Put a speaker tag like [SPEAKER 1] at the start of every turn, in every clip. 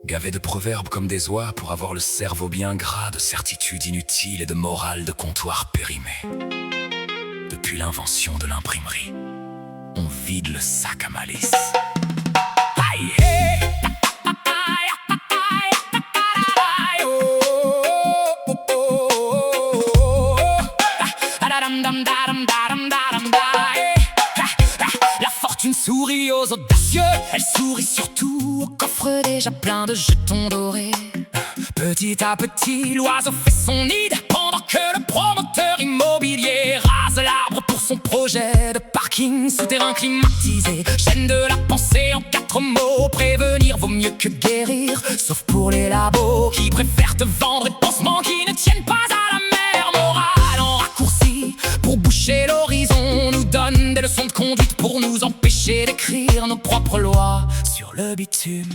[SPEAKER 1] Gavés de proverbes comme des oies pour avoir le cerveau bien gras, de certitudes inutiles et de morale de comptoir périmé. Depuis l'invention de l'imprimerie, on vide le sac à malice. Aïe, hey. La fortune sourit aux audacieux, elle sourit surtout au coffre déjà plein de jetons dorés. Petit à petit, l'oiseau fait son nid pendant que le promoteur immobilier rase l'arbre pour son projet de parking souterrain climatisé. Chaîne de la pensée en 4 mots, prévenir vaut mieux que guérir, sauf pour les labos qui préfèrent te vendre des pansements qui ne tiennent pas à la mer. Morale en raccourci pour boucher l'horizon, on nous donne des leçons de conduite pour nous empêcher d'écrire nos propres lois sur le bitume.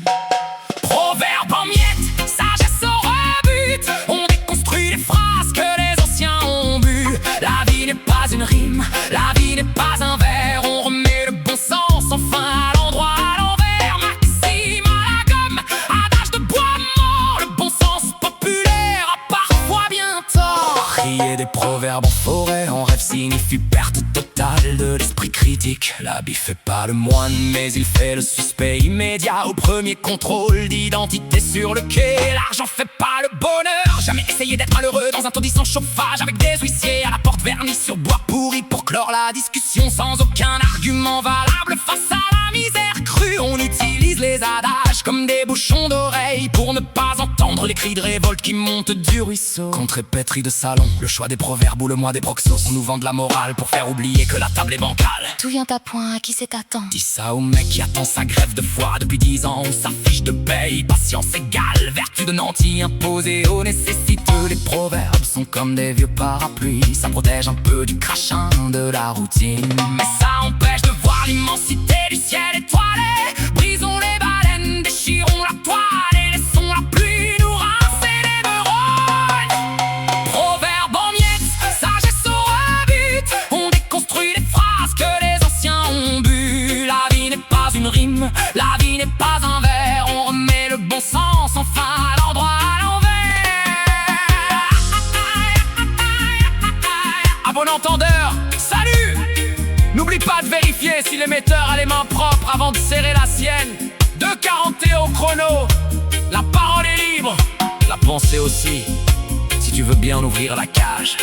[SPEAKER 1] Proverbe en miettes, sagesse au rebut, on déconstruit les phrases que les anciens ont bu. La vie n'est pas une rime, la vie n'est pas un vers, on remet le bon sens enfin à l'endroit, à l'envers. Maxime à la gomme, adage de bois mort, le bon sens populaire a parfois bien tort. Crier des proverbes en forêt, en rêve signifie perte totale de l'esprit critique. L'habit fait pas le moine, mais il fait le suspect immédiat au premier contrôle d'identité sur le quai. L'argent fait pas le bonheur, jamais essayer d'être malheureux dans un taudis sans chauffage, avec des huissiers à la porte vernis sur bois pourri pour clore la discussion sans aucun argument valable face à la misère crue. On utilise les adages comme des bouchons d'oreilles pour ne pas entendre les cris de révolte qui montent du ruisseau. Contrée pétrie de salon, le choix des proverbes ou le mois des proxos. On nous vend de la morale pour faire oublier que la table est bancale.
[SPEAKER 2] Tout vient à point, à qui c'est attend?
[SPEAKER 1] Dis ça au mec qui attend sa grève de foi depuis 10 ans, ou sa fiche de paye. Patience égale vertu de nantis imposée aux nécessiteux. Les proverbes sont comme des vieux parapluies, ça protège un peu du crachin de la routine, mais ça empêche de voir l'immensité du ciel étoilé. Brisons les baleines, déchirons la toile et laissons la pluie nous rincer les neurones. Proverbe en miettes, sagesse au rebut, on déconstruit les phrases que les anciens ont bu. La vie n'est pas une rime, la vie n'est pas un vers, on remet le bon sens enfin à l'endroit, à l'envers. À bon entendeur, salut! N'oublie pas de vérifier si l'émetteur a les mains propres avant de serrer la sienne. 2,40 au chrono, la parole est libre, la pensée aussi, si tu veux bien ouvrir la cage.